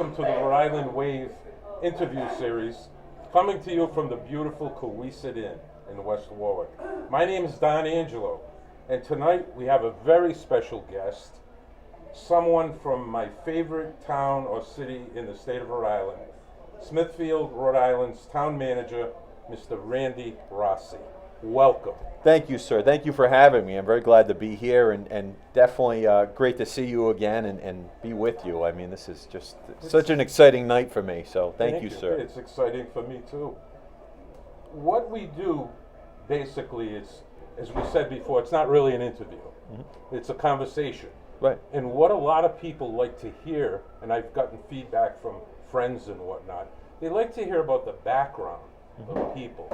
welcome to the Rhode Island Wave interview series, coming to you from the beautiful Cohasset Inn in West Warwick. My name is Don Angelo, and tonight we have a very special guest, someone from my favorite town or city in the state of Rhode Island, Smithfield, Rhode Island's town manager, Mr. Randy Rossi. Welcome. Thank you, sir. Thank you for having me. I'm very glad to be here, and definitely great to see you again and be with you. I mean, this is just such an exciting night for me, so thank you, sir. It's exciting for me, too. What we do, basically, is, as we said before, it's not really an interview. Mm-hmm. It's a conversation. Right. And what a lot of people like to hear, and I've gotten feedback from friends and whatnot, they like to hear about the background of people.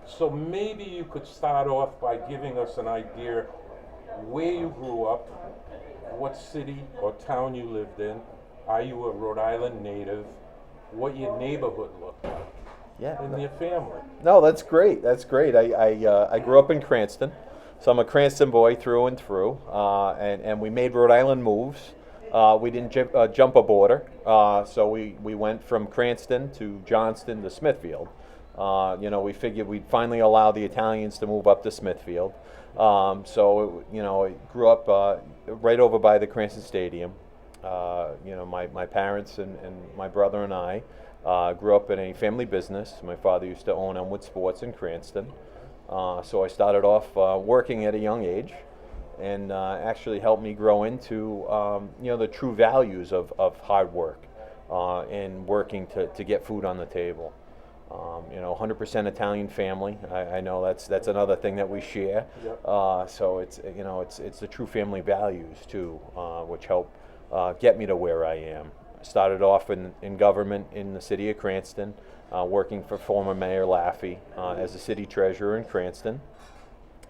So maybe you could start off by giving us an idea where you grew up, what city or town you lived in, are you a Rhode Island native, what your neighborhood looked like, and your family. No, that's great. That's great. I grew up in Cranston, so I'm a Cranston boy through and through, and we made Rhode Island moves. We didn't jump a border, so we went from Cranston to Johnston to Smithfield. We figured we'd finally allow the Italians to move up to Smithfield. I grew up right over by the Cranston Stadium. My parents and my brother and I grew up in a family business. My father used to own Elmwood Sports in Cranston. So I started off working at a young age, and actually helped me grow into the true values of hard work and working to get food on the table. 100% Italian family. I know that's another thing that we share. Yep. So it's the true family values too, which help get me to where I am. I started off in government in the city of Cranston, working for former Mayor Laffey as the city treasurer in Cranston.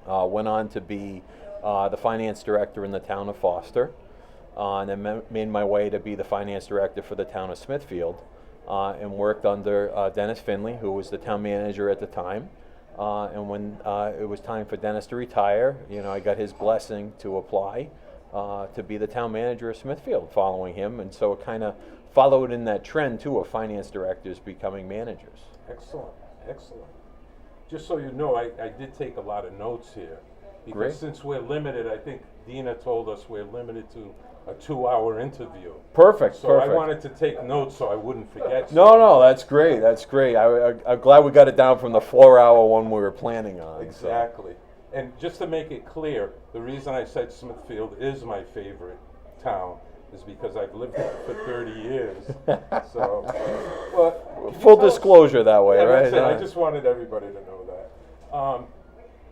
Went on to be the finance director in the town of Foster, and then made my way to be the finance director for the town of Smithfield. And worked under Dennis Finley, who was the town manager at the time. And when it was time for Dennis to retire, I got his blessing to apply to be the town manager of Smithfield following him. And so it kind of followed in that trend, too, of finance directors becoming managers. Excellent, excellent. Just so you know, I did take a lot of notes here. Because Great. Since we're limited, I think Dina told us we're limited to a 2-hour interview. Perfect. So I wanted to take notes so I wouldn't forget. No, that's great. That's great. I'm glad we got it down from the 4-hour one we were planning on. Exactly. So. And just to make it clear, the reason I said Smithfield is my favorite town is because I've lived there for 30 years. So, full disclosure that way, right? That's it. I just wanted everybody to know that.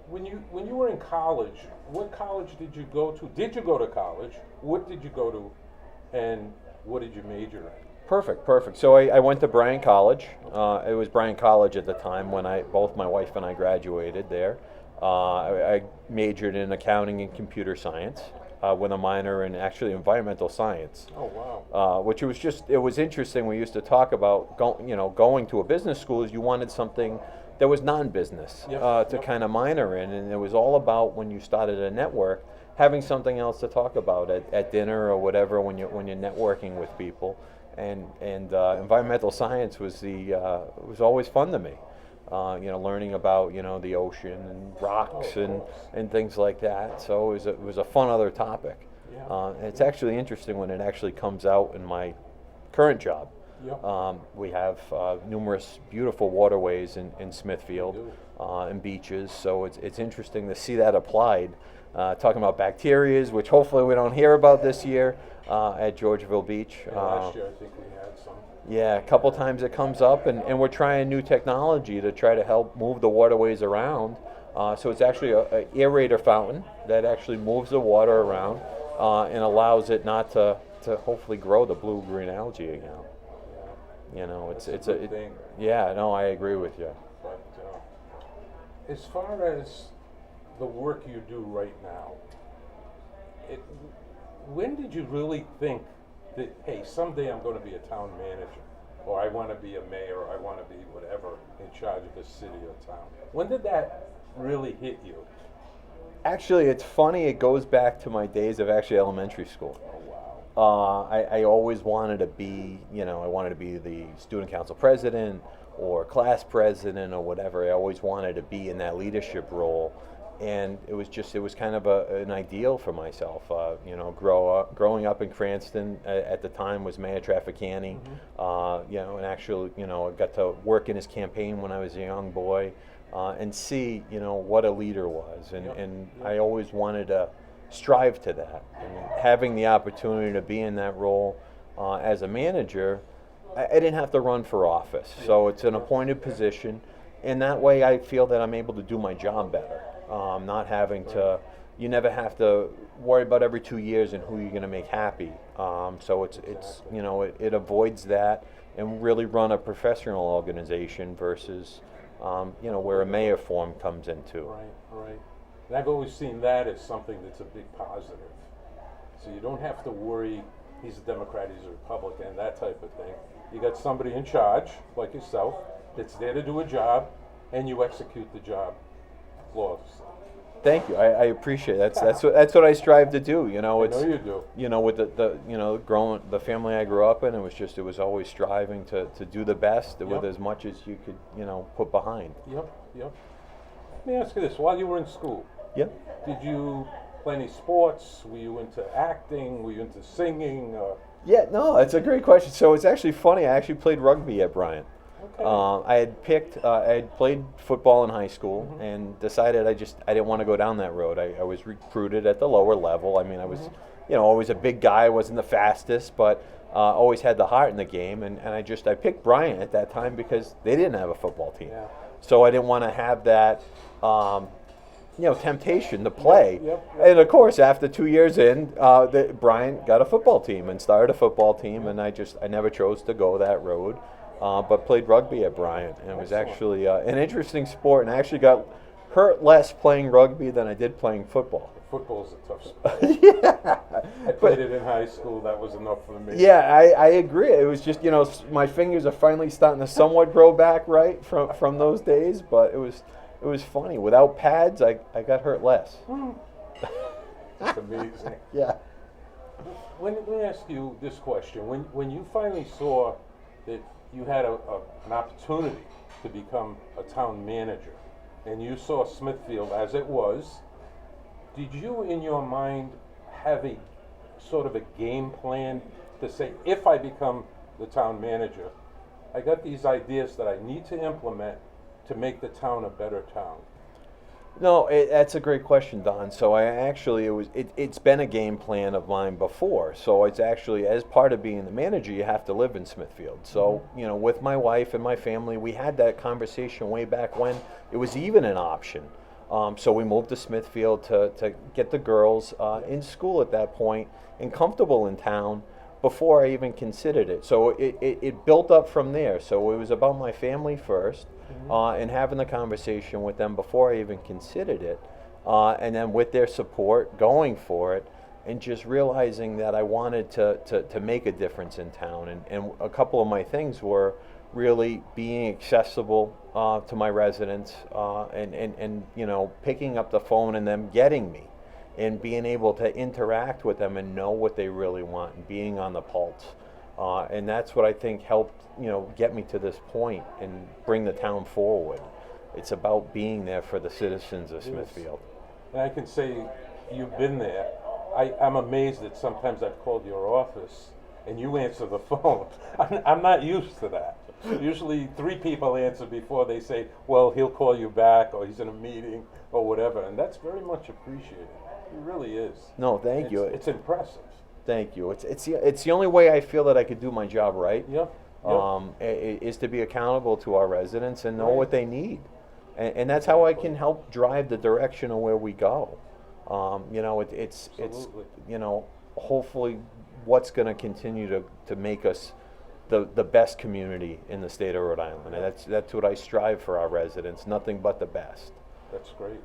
When you were in college, what college did you go to? Did you go to college? What did you go to? And what did you major in? Perfect. So I went to Bryan College. It was Bryan College at the time when both my wife and I graduated there. I majored in accounting and computer science with a minor in actually environmental science. Oh, wow. Which it was interesting. We used to talk about going to a business school is you wanted something that was non-business to kind of minor in, and it was all about when you started a network, having something else to talk about at dinner or whatever when you're networking with people, and environmental science was was always fun to me, learning about the ocean and rocks and things like that. So it was a fun other topic. Yeah. It's actually interesting when it actually comes out in my current job. Yep. We have numerous beautiful waterways in Smithfield and beaches, so it's interesting to see that applied. Talking about bacterias, which hopefully we don't hear about this year at Georgeville Beach. Last year I think we had some. Yeah, a couple times it comes up, and we're trying new technology to try to help move the waterways around. So it's actually an aerator fountain that actually moves the water around and allows it not to hopefully grow the blue-green algae again. It's a good thing. Yeah, no, I agree with you. But as far as the work you do right now, when did you really think that, hey, someday I'm going to be a town manager, or I want to be a mayor, or I want to be whatever in charge of a city or town? When did that really hit you? Actually, it's funny. It goes back to my days of actually elementary school. Oh, wow. I always wanted to be, I wanted to be the student council president or class president or whatever. I always wanted to be in that leadership role. And it was kind of an ideal for myself. Growing up in Cranston at the time was Mayor Trafficani, and actually, I got to work in his campaign when I was a young boy, and see, what a leader was. And I always wanted to strive to that. And having the opportunity to be in that role as a manager, I didn't have to run for office. So it's an appointed position. And that way I feel that I'm able to do my job better. Not having to, you never have to worry about every 2 years and who you're going to make happy. So it avoids that and really run a professional organization versus, where a mayor form comes into. Right. And I've always seen that as something that's a big positive. So you don't have to worry, he's a Democrat, he's a Republican, that type of thing. You got somebody in charge, like yourself, that's there to do a job, and you execute the job flawlessly. Thank you. I appreciate it. That's what I strive to do. I know you do. With the family I grew up in, it was always striving to do the best with as much as you could, put behind. Yep. Let me ask you this: while you were in school, did you play any sports? Were you into acting? Were you into singing? Yeah, no, that's a great question. So it's actually funny. I actually played rugby at Bryant. Okay. I had played football in high school and decided I didn't want to go down that road. I was recruited at the lower level. I mean, I was, always a big guy. I wasn't the fastest, but always had the heart in the game. And I picked Bryant at that time because they didn't have a football team. Yeah. So I didn't want to have that, temptation to play. Yep. And of course, after 2 years in, Bryant got a football team and started a football team. And I never chose to go that road. But played rugby at Bryant, and it was actually an interesting sport, and I actually got hurt less playing rugby than I did playing football. Football's a tough sport. Yeah. I played it in high school. That was enough for me. Yeah, I agree. It was just, my fingers are finally starting to somewhat grow back, right, from those days, but it was funny. Without pads, I got hurt less. That's amazing. Yeah. Let me ask you this question. When you finally saw that you had an opportunity to become a town manager, and you saw Smithfield as it was, did you in your mind have a sort of a game plan to say, if I become the town manager, I got these ideas that I need to implement to make the town a better town? No, that's a great question, Don. So it's been a game plan of mine before. So it's actually, as part of being the manager, you have to live in Smithfield. So, with my wife and my family, we had that conversation way back when it was even an option. So we moved to Smithfield to get the girls in school at that point and comfortable in town before I even considered it. So it built up from there. So it was about my family first. And having the conversation with them before I even considered it, and then with their support, going for it, and just realizing that I wanted to make a difference in town. And a couple of my things were really being accessible to my residents, and picking up the phone and them getting me, and being able to interact with them and know what they really want, and being on the pulse. And that's what I think helped, get me to this point and bring the town forward. It's about being there for the citizens of Smithfield. And I can say you've been there. I'm amazed that sometimes I've called your office and you answer the phone. I'm not used to that. Usually 3 people answer before they say, well, he'll call you back, or he's in a meeting, or whatever. And that's very much appreciated. It really is. No, thank you. It's impressive. Thank you. It's the only way I feel that I could do my job right. Yep. Is to be accountable to our residents and know what they need, and that's how I can help drive the direction of where we go. It's hopefully what's going to continue to make us the best community in the state of Rhode Island. And that's what I strive for our residents. Nothing but the best. That's great.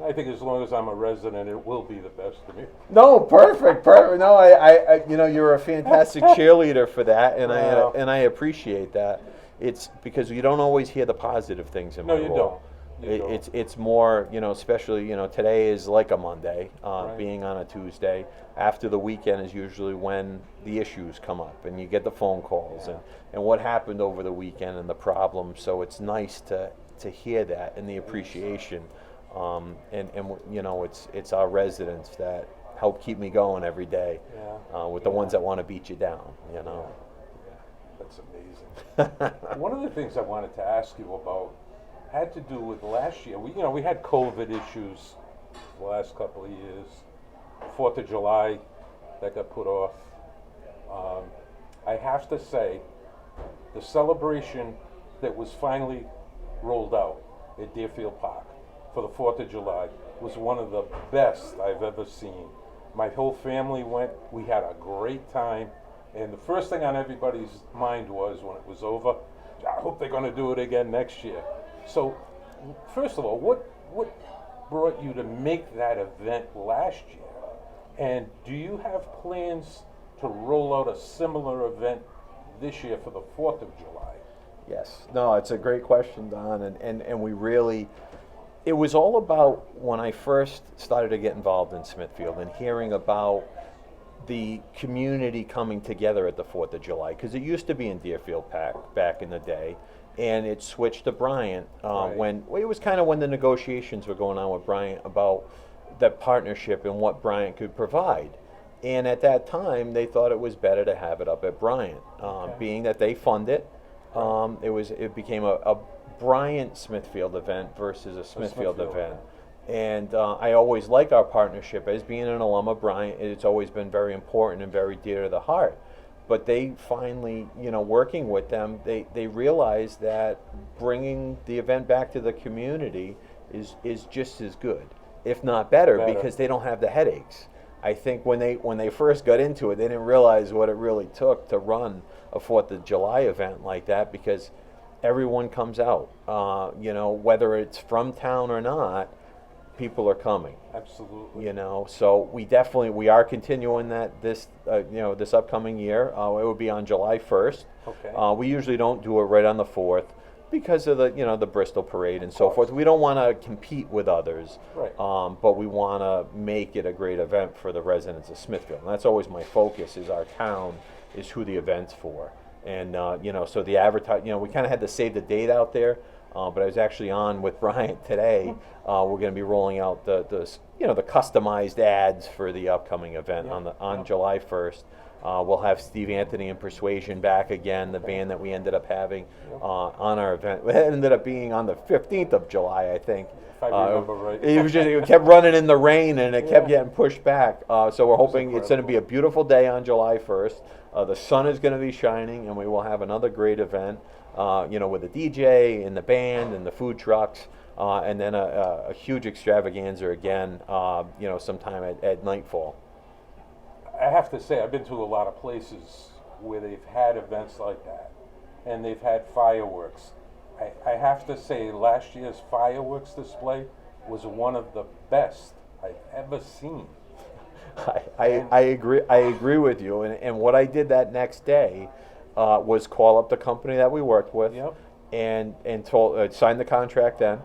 I think as long as I'm a resident, it will be the best to me. No, perfect. No, I you're a fantastic cheerleader for that, and I appreciate that. It's because you don't always hear the positive things in my role. No, you don't. You don't. It's more, especially, today is like a Monday, Right. being on a Tuesday. After the weekend is usually when the issues come up and you get the phone calls and what happened over the weekend and the problems. So it's nice to hear that and the appreciation. It's our residents that help keep me going every day, with the ones that want to beat you down, Yeah, that's amazing. One of the things I wanted to ask you about had to do with last year. We had COVID issues the last couple of years. 4th of July, that got put off. I have to say, the celebration that was finally rolled out at Deerfield Park for the 4th of July was one of the best I've ever seen. My whole family went. We had a great time. And the first thing on everybody's mind was, when it was over, I hope they're going to do it again next year. So, first of all, what brought you to make that event last year? And do you have plans to roll out a similar event this year for the 4th of July? Yes. No, it's a great question, Don. And we really, it was all about when I first started to get involved in Smithfield and hearing about the community coming together at the 4th of July, because it used to be in Deerfield Park back in the day, and it switched to Bryant when it was kind of when the negotiations were going on with Bryant about that partnership and what Bryant could provide. And at that time, they thought it was better to have it up at Bryant, being that they fund it. It became a Bryant Smithfield event versus a Smithfield event. And I always like our partnership. As being an alum of Bryant, it's always been very important and very dear to the heart. But they finally, working with them, they realized that bringing the event back to the community is just as good, if not better, because they don't have the headaches. I think when they first got into it, they didn't realize what it really took to run a 4th of July event like that, because everyone comes out, whether it's from town or not. People are coming. Absolutely. So we are continuing this upcoming year. It will be on July 1st. Okay. We usually don't do it right on the 4th because of the Bristol Parade and so forth. We don't want to compete with others. Right. But we want to make it a great event for the residents of Smithfield. And that's always my focus, is our town is who the event's for. And so the we kind of had to save the date out there. But I was actually on with Bryant today. We're going to be rolling out the customized ads for the upcoming event on July 1st. We'll have Steve Anthony and Persuasion back again, the band that we ended up having on our event. It ended up being on the 15th of July, I think. If I remember right. It kept running in the rain and it kept getting pushed back. So we're hoping it's going to be a beautiful day on July 1st. The sun is going to be shining, and we will have another great event. With the DJ and the band and the food trucks, and then a huge extravaganza again, sometime at nightfall. I have to say, I've been to a lot of places where they've had events like that, and they've had fireworks. I have to say, last year's fireworks display was one of the best I've ever seen. I agree with you, and what I did that next day was call up the company that we worked with, and sign the contract then,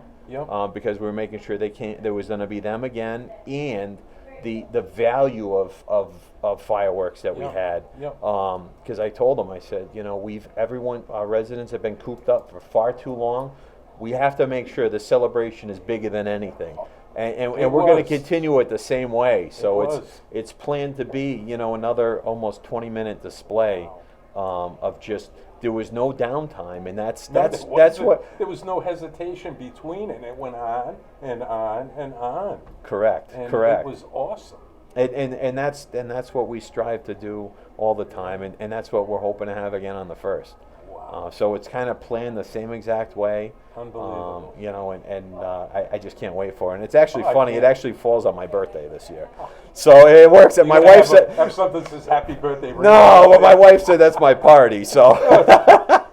because we were making sure there was going to be them again, and the value of fireworks that we had, because I told them, I said, our residents have been cooped up for far too long. We have to make sure the celebration is bigger than anything. And we're going to continue it the same way. So it's planned to be, another almost 20-minute display. Of just, there was no downtime, and that's what there was no hesitation between it. It went on and on and on. Correct. And it was awesome. And that's what we strive to do all the time, and that's what we're hoping to have again on the 1st. Wow. So it's kind of planned the same exact way. Unbelievable. I just can't wait for it. And it's actually funny. It actually falls on my birthday this year, so it works. And my wife said, "Have something that says Happy Birthday." No, but my wife said that's my party. So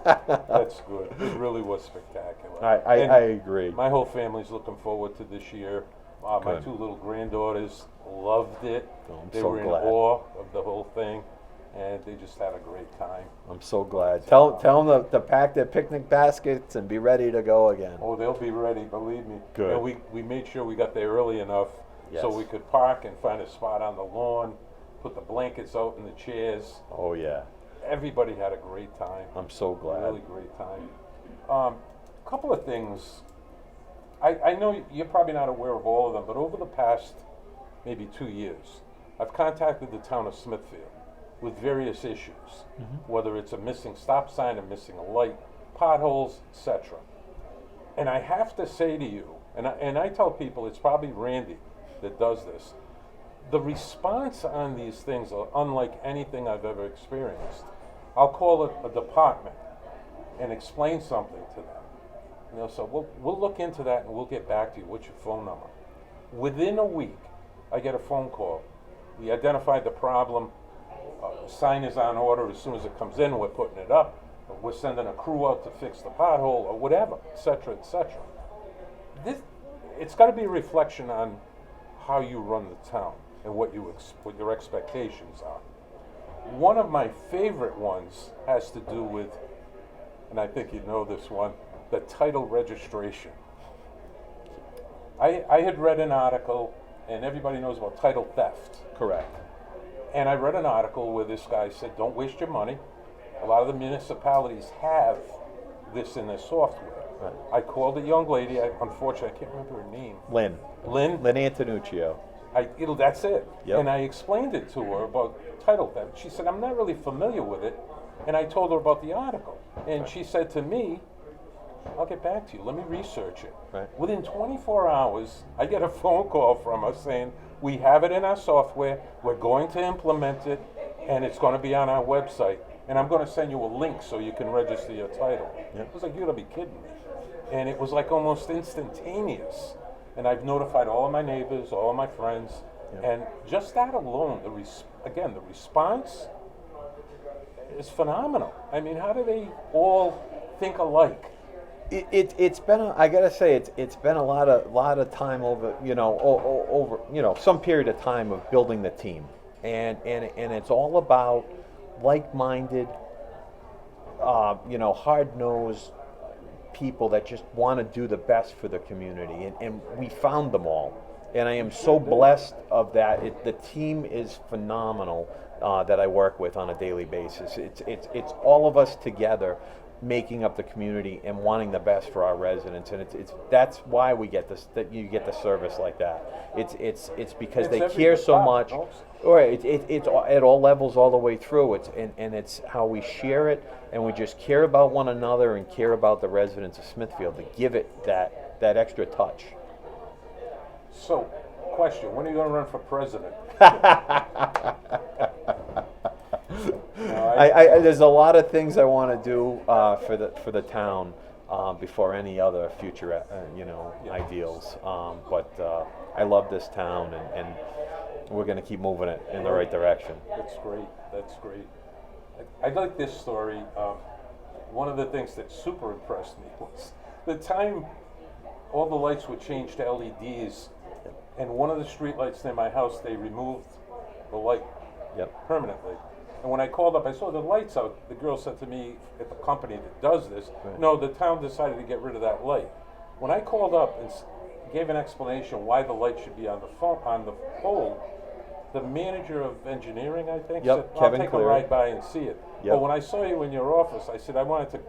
that's good. It really was spectacular. I agree. My whole family's looking forward to this year. My 2 little granddaughters loved it. Oh, I'm They so were glad. in awe of the whole thing. and they just had a great time. I'm so glad. Tell them to pack their picnic baskets and be ready to go again. Oh, they'll be ready, believe me. Good. And we made sure we got there early enough so Yes. we could park and find a spot on the lawn, put the blankets out in the chairs. Oh yeah. Everybody had a great time. I'm so glad. Really great time. Couple of things. I know you're probably not aware of all of them, but over the past maybe 2 years, I've contacted the town of Smithfield with various issues, whether it's a missing stop sign, a missing a light, potholes, etc. And I have to say to you, and I tell people it's probably Randy that does this, the response on these things are unlike anything I've ever experienced. I'll call it a department and explain something to them. And they'll say, we'll look into that and we'll get back to you. What's your phone number? Within a week, I get a phone call. We identified the problem. The sign is on order. As soon as it comes in, we're putting it up. We're sending a crew out to fix the pothole or whatever, etc., etc. It's got to be a reflection on how you run the town and what your expectations are. One of my favorite ones has to do with, and I think you know this one, the title registration. I had read an article, and everybody knows about title theft. Correct. And I read an article where this guy said, don't waste your money. A lot of the municipalities have this in their software. Right. I called a young lady, unfortunately I can't remember her name. Lynn Antonuccio. That's it. Yep. And I explained it to her about title theft. She said, I'm not really familiar with it. And I told her about the article. And she said to me, I'll get back to you. Let me research it. Right. Within 24 hours, I get a phone call from her saying, we have it in our software, we're going to implement it, and it's going to be on our website. And I'm going to send you a link so you can register your title. Yep. I was like, you gotta be kidding me. And it was like almost instantaneous. And I've notified all of my neighbors, all of my friends, Yep. and just that alone, the response is phenomenal. I mean, how do they all think alike? It's been I gotta say it's been a lot of time over some period of time of building the team, and it's all about like-minded, hard-nosed people that just want to do the best for the community, and we found them all, and I am so blessed of that. The team is phenomenal that I work with on a daily basis. It's all of us together making up the community and wanting the best for our residents, and that's why we get this, that you get the service like that. It's because they care so much. Or it's at all levels, all the way through. It's how we share it, and we just care about one another and care about the residents of Smithfield to give it that extra touch. So, question: when are you going to run for president? There's a lot of things I want to do for the town before any other future ideals. But I love this town, and we're going to keep moving it in the right direction. That's great. That's great. I like this story. One of the things that super impressed me was the time all the lights were changed to LEDs, and one of the street lights near my house, they removed the light permanently. And when I called up, I saw the lights out. The girl said to me at the company that does this, no, the town decided to get rid of that light. When I called up and gave an explanation why the light should be on the pole, the manager of engineering, I think, said, I'll Kevin take Cleary. a ride by and see it. Yep. But when I saw you in your office, I said, I wanted to,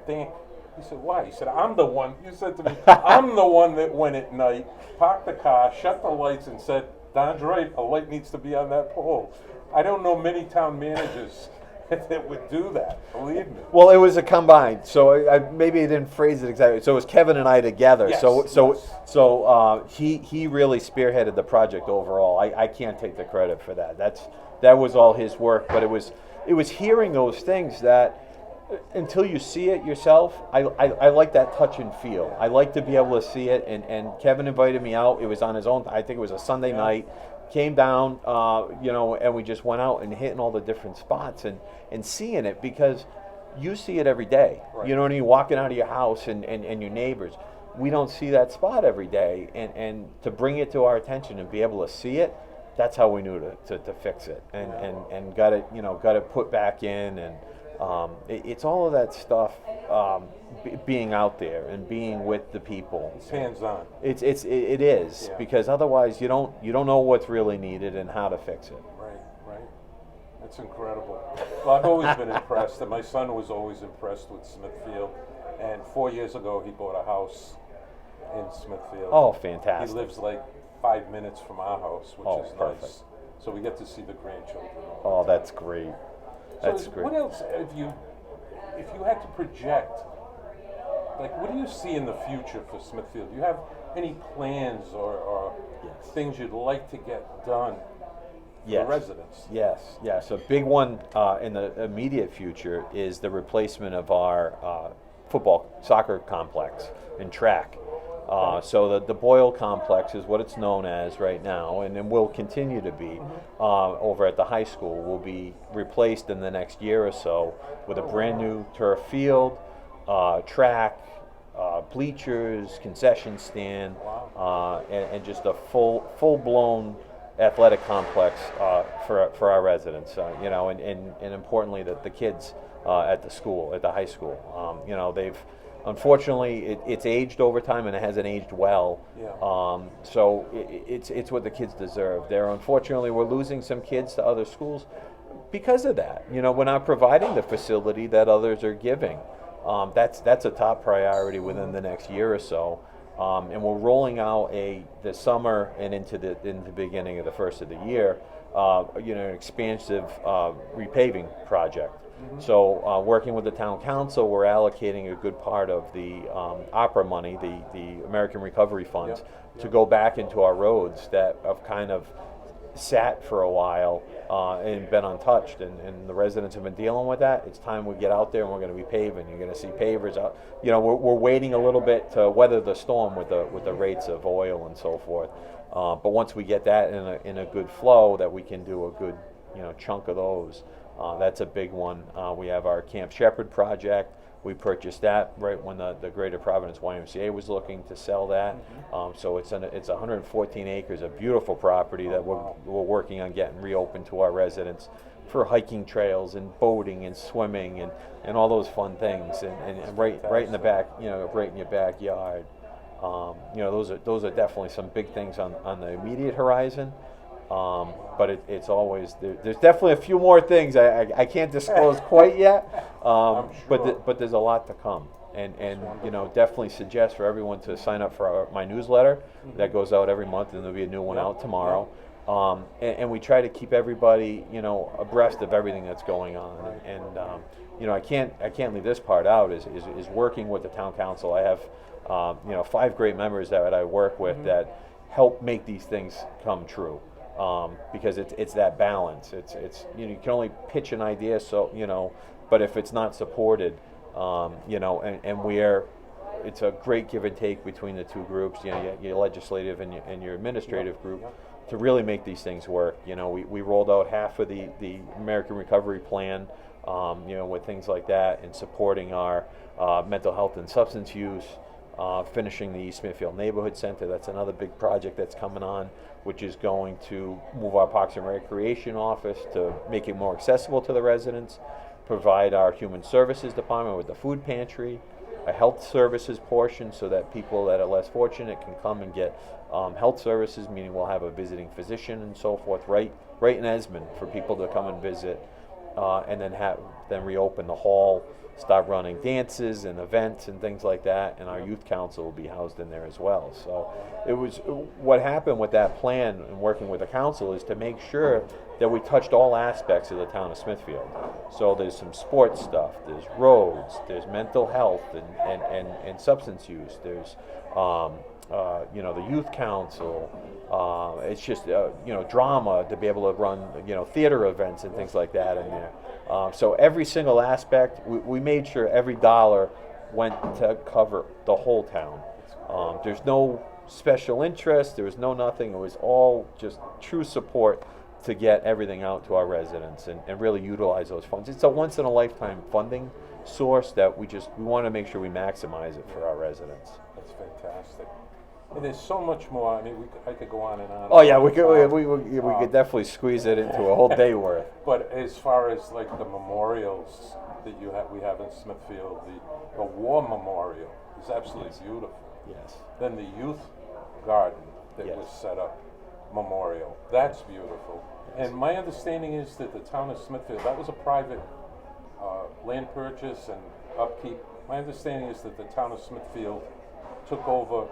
thank. He said, why? He said, I'm the one. You said to me, I'm the one that went at night, parked the car, shut the lights, and said, Don's right, a light needs to be on that pole. I don't know many town managers that would do that, believe me. Well, it was a combined, so maybe I didn't phrase it exactly. So it was Kevin and I together. Yes, So he really spearheaded the project overall. I can't take the credit for that. That was all his work. But it was hearing those things that until you see it yourself, I like that touch and feel. I like to be able to see it. And Kevin invited me out. It was on his own. I think it was a Sunday night. Came down, and we just went out and hitting all the different spots and seeing it, because you see it every day. Right. You know what I mean? Walking out of your house and your neighbors. We don't see that spot every day. And to bring it to our attention and be able to see it, that's how we knew to fix it, and got it, got it put back in, and it's all of that stuff, being out there and being with the people. It's hands-on. It is, Yeah. because otherwise you don't know what's really needed and how to fix it. Right. That's incredible. Well, I've always been impressed, and my son was always impressed with Smithfield. And 4 years ago, he bought a house in Smithfield. Oh, He fantastic! lives like 5 minutes from our house, which Oh, is perfect. nice. So we get to see the grandchildren. Oh, that's great. That's So great. what else, if you had to project, like, what do you see in the future for Smithfield? Do you have any plans or Yes. things you'd like to get done for Yes. the residents? Yes. A big one in the immediate future is the replacement of our soccer complex and track. So the Boyle complex is what it's known as right now, and will continue to be over at the high school. Will be replaced in the next year or so with a brand new turf field, track, bleachers, concession stand, and just a full blown athletic complex for our residents. And importantly, the kids at the high school. They've unfortunately it's aged over time, and it hasn't aged well. Yeah. So it's what the kids deserve. We're losing some kids to other schools because of that. We're not providing the facility that others are giving. That's a top priority within the next year or so. And we're rolling out this summer and into the beginning of the first of the year, an expansive repaving project. So working with the town council, we're allocating a good part of the opera money, the American Recovery Funds, to go back into our roads that have kind of sat for a while and been untouched, and the residents have been dealing with that. It's time we get out there, and we're going to be paving. You're going to see pavers out. We're waiting a little bit to weather the storm with the rates of oil and so forth. But once we get that in a good flow, that we can do a good chunk of those. That's a big one. We have our Camp Shepherd project. We purchased that right when the Greater Providence YMCA was looking to sell that. So it's 114 acres of beautiful property that we're working on getting reopened to our residents for hiking trails and boating and swimming and all those fun things. And right in the back, right in your backyard. Those are definitely some big things on the immediate horizon. But it's always there's definitely a few more things I can't disclose quite yet. I'm sure. But there's a lot to come, and definitely suggest for everyone to sign up for my newsletter that goes out every month, and there'll be a new one out tomorrow. And we try to keep everybody abreast of everything that's going on, and I can't leave this part out is working with the town council. I have 5 great members that I work with that help make these things come true. Because it's that balance. It's you can only pitch an idea, but if it's not supported, and it's a great give and take between the two groups, your legislative and your administrative group, to really make these things work. We rolled out half of the American Recovery Plan, with things like that, and supporting our mental health and substance use. Finishing the East Smithfield Neighborhood Center. That's another big project that's coming on, which is going to move our Parks and Recreation office to make it more accessible to the residents, provide our Human Services Department with the food pantry, a health services portion so that people that are less fortunate can come and get health services, meaning we'll have a visiting physician and so forth right in Esmond for people to come and visit, and then reopen the hall, start running dances and events and things like that, and our youth council will be housed in there as well. So it was what happened with that plan and working with the council is to make sure that we touched all aspects of the town of Smithfield. So there's some sports stuff, there's roads, there's mental health and substance use, there's the youth council. It's just drama to be able to run theater events and things like that in there. So every single aspect, we made sure every dollar went to cover the whole town. There's no special interest. There was no nothing. It was all just true support to get everything out to our residents and really utilize those funds. It's a once in a lifetime funding source that we want to make sure we maximize it for our residents. That's fantastic. And there's so much more. I mean, I could go on and on. Oh yeah, we could Um, we could definitely squeeze it into a whole day worth. But as far as like the memorials that we have in Smithfield, the war memorial is absolutely beautiful. Yes. Then the youth garden that Yes. was set up, memorial, that's beautiful. And my understanding is that the town of Smithfield, that was a private land purchase and upkeep. My understanding is that the town of Smithfield took over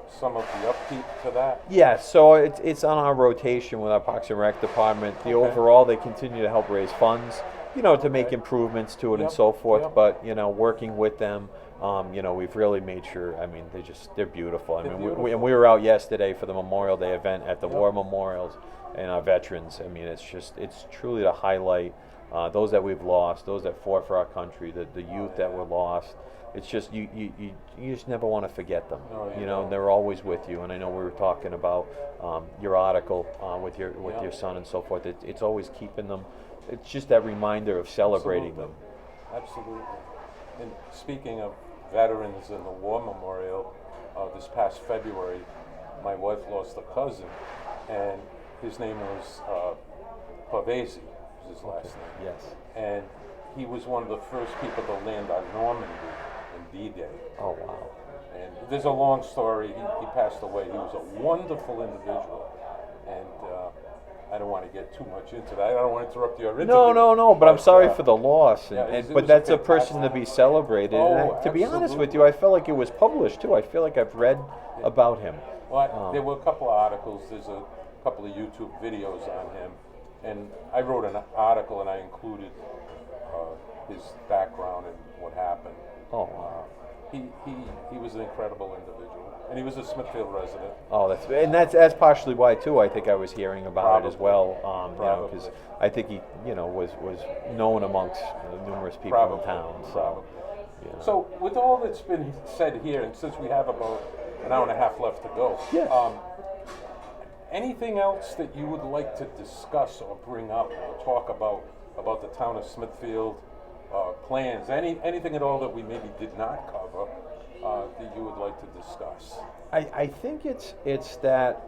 some of the upkeep to that. Yeah, so it's on our rotation with our Parks and Rec department. The Okay. overall, they continue to help raise funds, to make improvements to it and Yep, so forth. yep. But working with them, we've really made sure. I mean, they're beautiful. I They're mean, beautiful. we were out yesterday for the Memorial Day event at the Yep. War Memorials and our veterans. I mean, it's truly to highlight those that we've lost, those that fought for our country, the youth that were lost. It's just you just never want to forget them. No, you And don't. they're always with you. And I know we were talking about your article with your Yeah. son and so forth. It's always keeping them. It's just that reminder of celebrating them. Absolutely. And speaking of veterans and the war memorial, this past February, my wife lost a cousin, and his name was Pavesi, was his last name. Yes. And he was one of the first people to land on Normandy in D-Day. Oh wow. And there's a long story. He passed away. He was a wonderful individual, and I don't want to get too much into that. I don't want to interrupt your interview. No. But I'm sorry for the loss. yeah, And it but was that's a a person to be celebrated. Oh, and to be honest with absolutely. you, I felt like it was published too. I feel like I've read about him. Well, there were a couple of articles. There's a couple of YouTube videos on him, and I wrote an article and I included his background and what happened. Oh wow. He was an incredible individual, and he was a Smithfield resident. Oh, that's partially why too. I think I was hearing about it as well. Probably. Because I think he, was known amongst numerous people in town. So, Probably. you know. So, with all that's been said here, and since we have about an hour and a half left to go, Yes. anything else that you would like to discuss or bring up or talk about the town of Smithfield, plans, anything at all that we maybe did not cover that you would like to discuss? I think it's that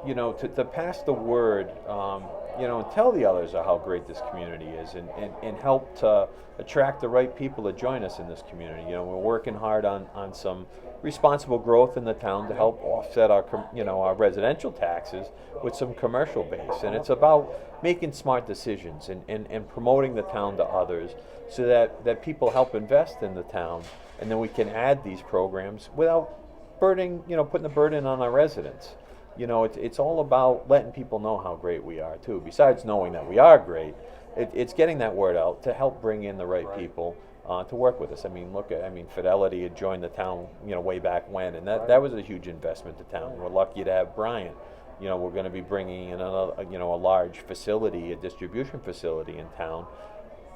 to pass the word, and tell the others how great this community is, and help to attract the right people to join us in this community. We're working hard on some responsible growth in the town to help offset our residential taxes with some commercial base, and it's about making smart decisions and promoting the town to others, so that people help invest in the town, and then we can add these programs without putting the burden on our residents. It's all about letting people know how great we are too. Besides knowing that we are great, it's getting that word out to help bring in the right people to work with us. I mean, Fidelity had joined the town, way back when, and that was a huge investment to town. We're lucky to have Brian. We're going to be bringing in a large facility, a distribution facility in town,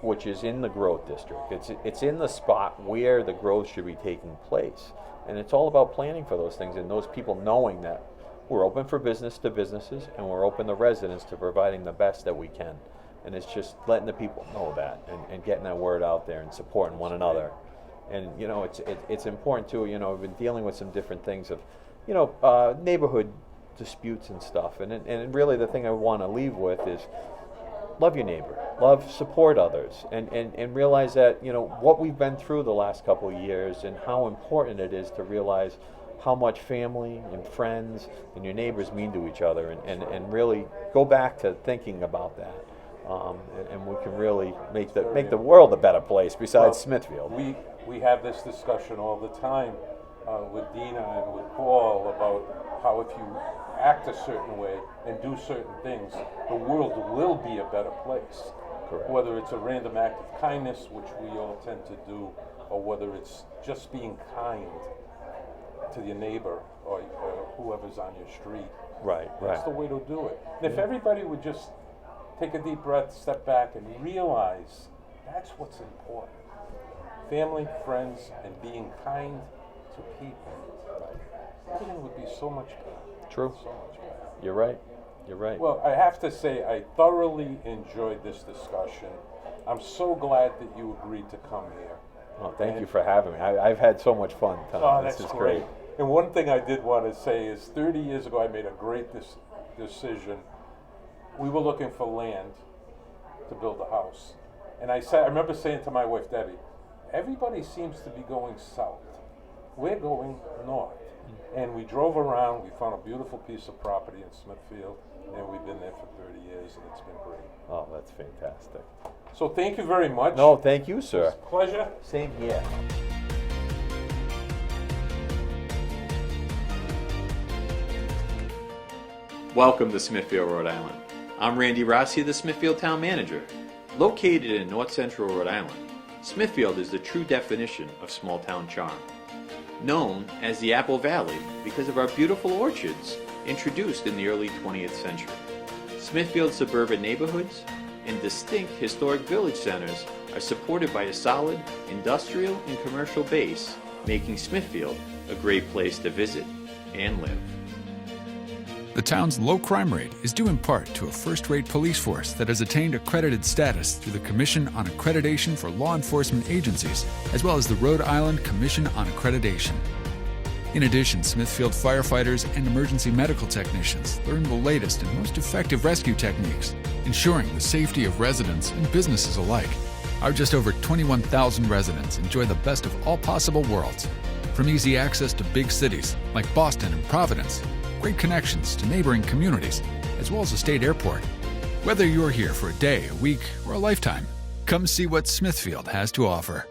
which is in the growth district. It's in the spot where the growth should be taking place, and it's all about planning for those things and those people knowing that we're open for business to businesses, and we're open to residents to providing the best that we can. And it's just letting the people know that, and getting that word out there and supporting one another. And it's important too. We've been dealing with some different things of neighborhood disputes and stuff. And really the thing I want to leave with is love your neighbor, support others, and realize that what we've been through the last couple of years, and how important it is to realize how much family and friends and your neighbors mean to each other, and really go back to thinking about that. And we can really make the world a better place besides Smithfield. We have this discussion all the time with Dina and with Paul about how if you act a certain way and do certain things, the world will be a better place. Correct. Whether it's a random act of kindness, which we all tend to do, or whether it's just being kind to your neighbor or whoever's on your street. Right. That's the way to do it. And if everybody would just take a deep breath, step back, and realize that's what's important. Family, friends, and being kind to people. Everything would be so much better. True. So much better. You're right. Well, I have to say, I thoroughly enjoyed this discussion. I'm so glad that you agreed to come here. Oh, thank you for having me. I've had so much fun, Tom. Oh, This that's is great. And one thing I did want to say is 30 years ago I made a great decision. We were looking for land to build a house. And I remember saying to my wife, Debbie, everybody seems to be going south. We're going north. And we drove around, we found a beautiful piece of property in Smithfield, and we've been there for 30 years, and it's been great. Oh, that's fantastic. So thank you very much. No, thank you, sir. Pleasure. Same here. Welcome to Smithfield, Rhode Island. I'm Randy Rossi, the Smithfield Town Manager. Located in north central Rhode Island, Smithfield is the true definition of small town charm. Known as the Apple Valley because of our beautiful orchards introduced in the early 20th century. Smithfield's suburban neighborhoods and distinct historic village centers are supported by a solid industrial and commercial base, making Smithfield a great place to visit and live. The town's low crime rate is due in part to a first-rate police force that has attained accredited status through the Commission on Accreditation for Law Enforcement Agencies, as well as the Rhode Island Commission on Accreditation. In addition, Smithfield firefighters and emergency medical technicians learn the latest and most effective rescue techniques, ensuring the safety of residents and businesses alike. Our just over 21,000 residents enjoy the best of all possible worlds, from easy access to big cities like Boston and Providence, great connections to neighboring communities, as well as a state airport. Whether you're here for a day, a week, or a lifetime, come see what Smithfield has to offer.